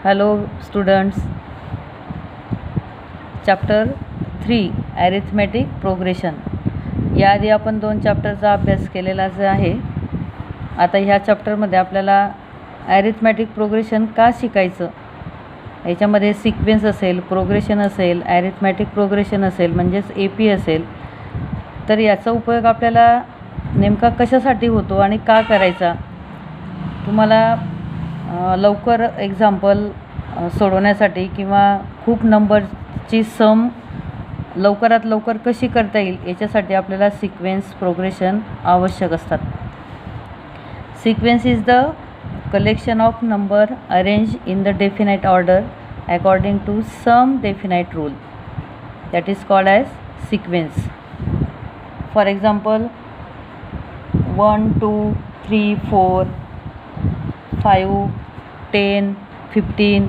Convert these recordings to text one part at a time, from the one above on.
Hello students, chapter 3 arithmetic progression. याआधी आपण 2 चॅप्टरचा अभ्यास केलेलाच आहे. आता ह्या चॅप्टरमध्ये आपल्याला ॲरिथमॅटिक प्रोग्रेशन का शिकायचं, याच्यामध्ये सिक्वेन्स असेल, प्रोग्रेशन असेल, ॲरिथमॅटिक प्रोग्रेशन असेल म्हणजेच AP असेल, तर याचा उपयोग आपल्याला नेमका कशासाठी होतो आणि का करायचा. तुम्हाला लवकर एक्झाम्पल सोडवण्यासाठी किंवा खूप नंबरची सम लवकरात लवकर कशी करता येईल याच्यासाठी आपल्याला सिक्वेन्स प्रोग्रेशन आवश्यक असतात. Sequence is the collection of number arrange in the definite order according to some definite rule, that is called as sequence. For example 1 2 3 4 5 10 15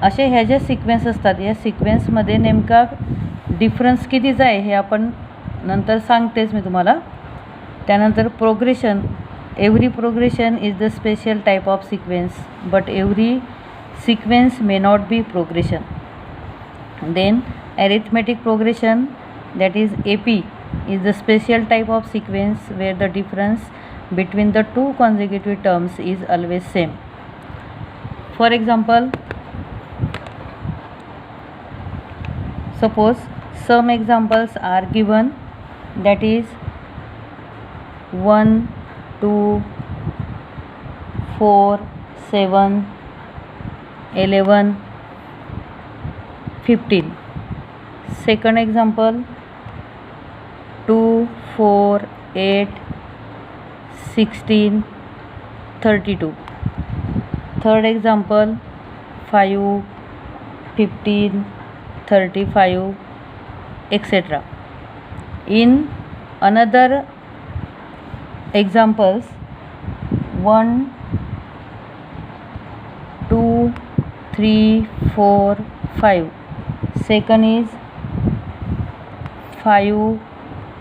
असे ह्या ज्या सिक्वेन्स असतात, या सिक्वेन्समध्ये नेमका डिफरन्स कितीचा आहे हे आपण नंतर सांगतेच मी तुम्हाला. त्यानंतर progression, every progression is the special type of sequence but every sequence may not be progression. Then arithmetic progression, that is AP, is the special type of sequence where the difference between the two consecutive terms is always same. For example, suppose some examples are given, that is 1 2 4 7 11 15. Second example 2 4 8 16 32. Third example 5 15 35 etc. In another examples 1 2 3 4 5. Second is 5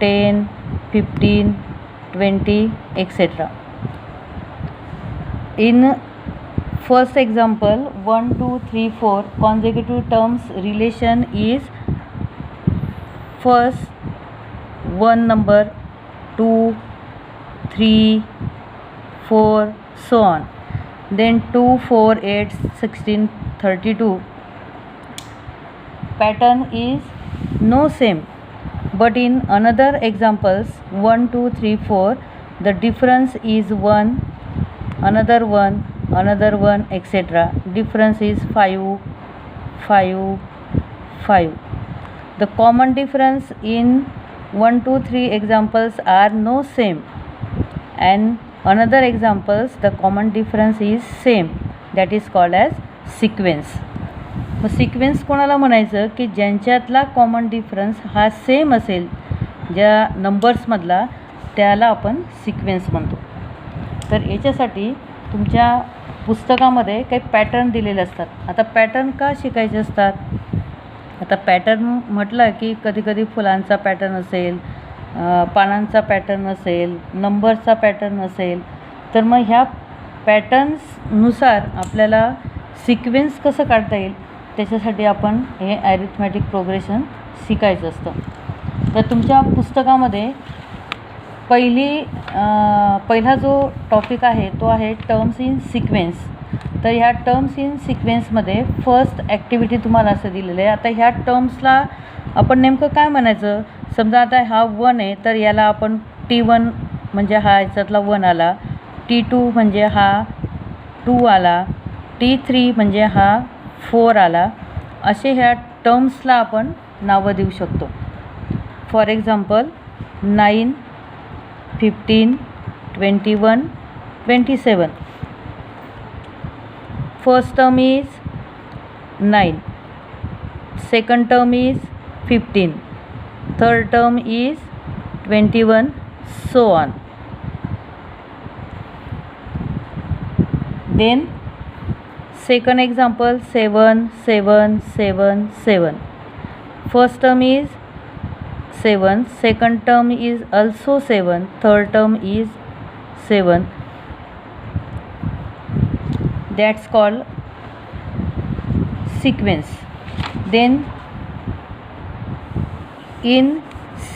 10 15 20 etc. In first example 1 2 3 4 consecutive terms relation is first one number 2 3 4 so on. Then 2 4 8 16 32 pattern is no same. But in another examples 1 2 3 4 the difference is 1, another 1, another 1 etc. Difference is 5 5 5. The common difference in 1 2 3 examples are no same, and another examples the common difference is same, that is called as sequence. Mug sequence कोणाला म्हणायचं की ज्यांच्यातला common difference हा same असेल ज्या नंबर्समधला, त्याला आपण sequence म्हणतो. तर याच्यासाठी तुमच्या पुस्तकामध्ये काही पॅटर्न दिलेले असतात. आता पॅटर्न का शिकायचे असतात? आता पॅटर्न म्हटलं की कधी कधी फुलांचा पॅटर्न असेल, पानांचा पॅटर्न असेल, नंबरचा पॅटर्न असेल, तर मग ह्या पॅटर्न्सनुसार आपल्याला सिक्वेन्स कसं काढता येईल त्याच्यासाठी आपण हे ॲरिथमॅटिक प्रोग्रेशन शिकायचं असतं. तर तुमच्या पुस्तकामध्ये पहिला जो टॉपिक आहे तो आहे टर्म्स इन सिक्वेन्स. तर ह्या टर्म्स इन सिक्वेन्समध्ये फर्स्ट ॲक्टिव्हिटी तुम्हाला असं दिलेलं आहे. आता ह्या टर्म्सला आपण नेमकं काय म्हणायचं? समजा आता हा 1 आहे तर याला आपण T1 म्हणजे हा याच्यातला 1 आला, T2 म्हणजे हा 2 आला, T3 म्हणजे हा 4 आला. असे ह्या टर्म्सला आपण नावं देऊ शकतो. For example 9 15 21 27. First term is 9, second term is 15, third term is 21 so on. Then second example 7 7 7 7. First term is 7, second term is also 7, third term is 7. That's called sequence. Then in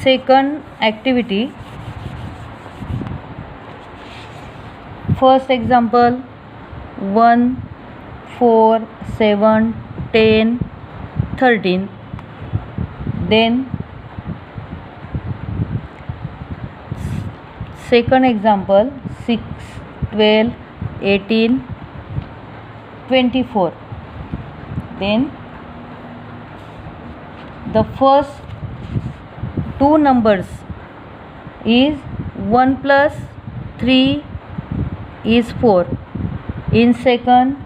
second activity, first example 1, 4, 7, 10, 13. Then second example 6, 12, 18, 24. Then the first two numbers is 1 plus 3 is 4. In second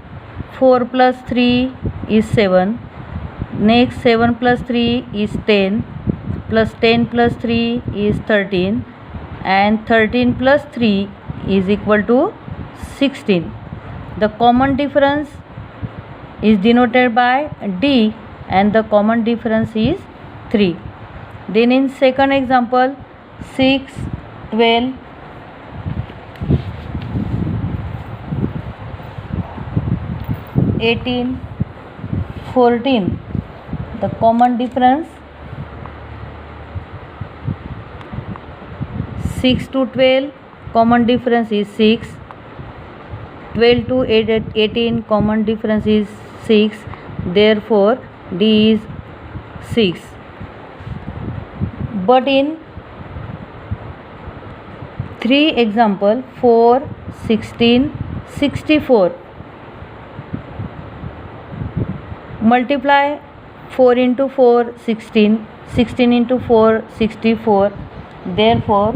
4 plus 3 is 7. Next 7 plus 3 is 10, plus 10 plus 3 is 13, and 13 plus 3 is equal to 16. The common difference is denoted by D, and the common difference is 3. Then in second example 6, 12, 18, 14. The common difference 6 to 12, common difference is 6. 12 to 18, common difference is 6. Therefore D is 6. But in 3 example 4, 16, 64, multiply 4 into 4 16, 16 into 4 64. Therefore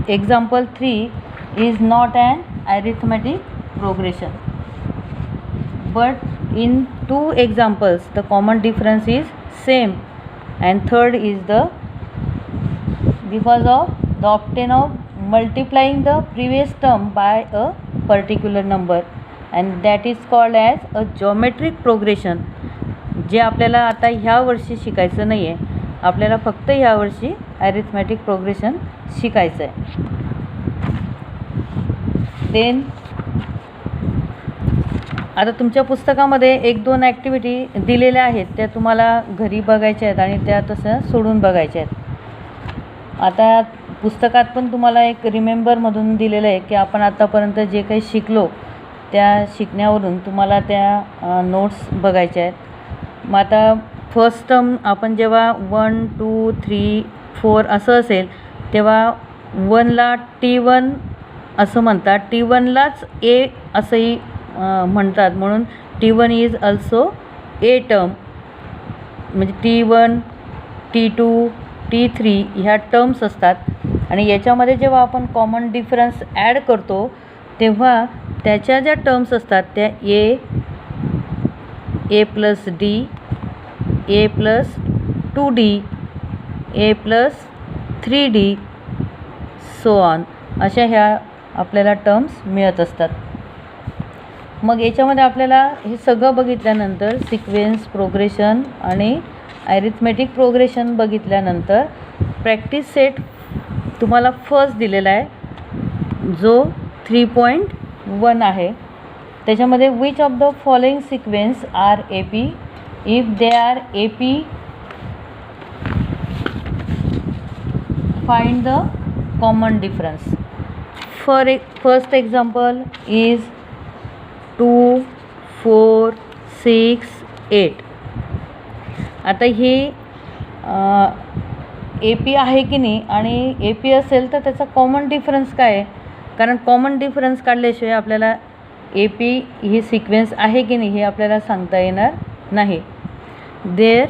example 3 is not an arithmetic progression. But in two examples the common difference is same, and third is the because of the obtain of multiplying the previous term by a particular number, and that is called as a geometric progression. जे आपल्याला आता ह्या वर्षी शिकायचं नाही आहे, आपल्याला फक्त ह्या वर्षी अरिथमॅटिक प्रोग्रेशन शिकायचं आहे. देन आता तुमच्या पुस्तकामध्ये 1-2 ॲक्टिव्हिटी दिलेल्या आहेत, त्या तुम्हाला घरी बघायच्या आहेत आणि त्या तसं सोडून बघायच्या आहेत. आता पुस्तकात पण तुम्हाला एक रिमेंबरमधून दिलेलं आहे की आपण आतापर्यंत जे काही शिकलो त्या शिकण्यावरून तुम्हाला त्या नोट्स बघायच्या आहेत. मग आता फर्स्ट टर्म आपण जेव्हा 1, 2, 3, 4 असं असेल तेव्हा 1ला T1 असं म्हणतात, T1लाच ए असंही म्हणतात, म्हणून T1 is also a term. म्हणजे T1, T2, T3 ह्या टर्म्स असतात. आणि याच्यामध्ये जेव्हा आपण कॉमन डिफरन्स ॲड करतो तेव्हा त्याच्या ज्या टर्म्स असतात त्या a plus d, a plus 2D, a plus 3D, so on, अशा ह्या आपल्याला टर्म्स मिळत असतात. मग याच्यामध्ये आपल्याला हे सगळं बघितल्यानंतर सिक्वेन्स प्रोग्रेशन आणि ॲरिथमेटिक प्रोग्रेशन बघितल्यानंतर प्रॅक्टिस सेट तुम्हाला फर्स्ट दिलेला आहे जो 3.1 आहे. त्याच्यामध्ये which of the following sequence are A P, if they are A P find the common difference. First example is 2, 4, 6, 8. आता हे ए पी आहे की नाही, आणि ए पी असेल तर त्याचा कॉमन डिफरन्स काय आहे, कारण कॉमन डिफरन्स काढल्याशिवाय आपल्याला ए पी ही सिक्वेन्स आहे की नाही हे आपल्याला सांगता येणार नाही. There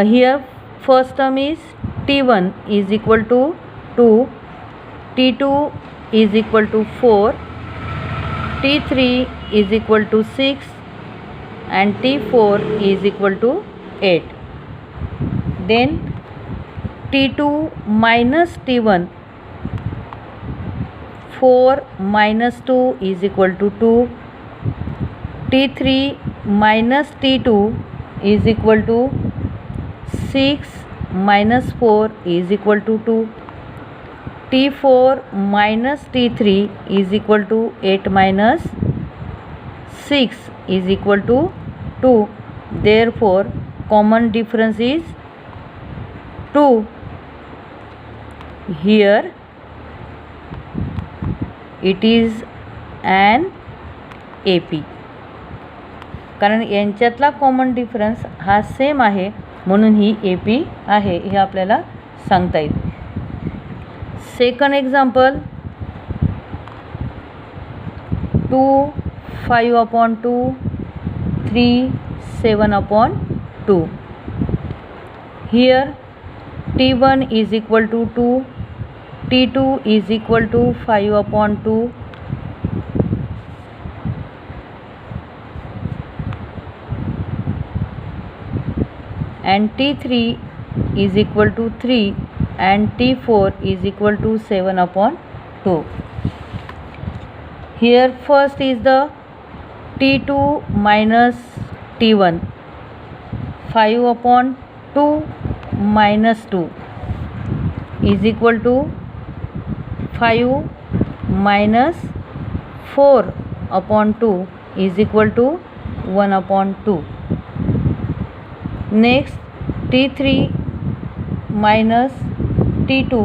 here first term is T1 is equal to 2, T2 is equal to 4, T3 is equal to 6 and T4 is equal to 8. Then T2 minus T1, 4 minus 2 is equal to 2, T3 minus T2 is equal to 6 minus 4 is equal to 2, T4 minus T3 is equal to 8 minus 6 is equal to 2. Therefore common difference is 2. Here it is an AP. कारण यांच्यातला common difference हा same आहे म्हणून ही AP आहे हे आपल्याला सांगता येईल. Second example 2 5/2 3 7/2. Here T1 is equal to 2, T2 is equal to 5/2, and T3 is equal to 3 and T4 is equal to 7/2. Here first is the T2 minus T1. 5/2 minus 2 is equal to 5 minus 4/2 is equal to 1/2. Next T3 minus T2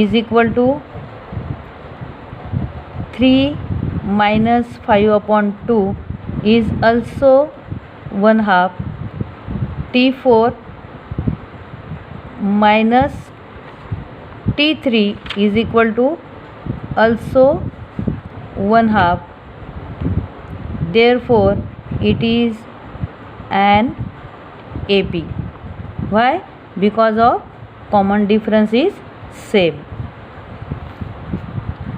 is equal to 3 minus 5/2 is also 1/2. T4 minus T3 is equal to also 1/2. Therefore it is an AP. Why? Because of common difference is same.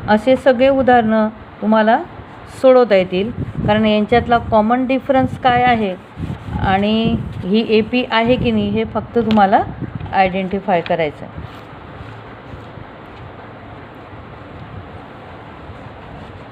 असे सगळे उदाहरणं तुम्हाला सोडवता येतील कारण यांच्यातला common difference काय आहे आणि ही AP आहे की नाही हे फक्त तुम्हाला आयडेंटिफाय करायचं आहे.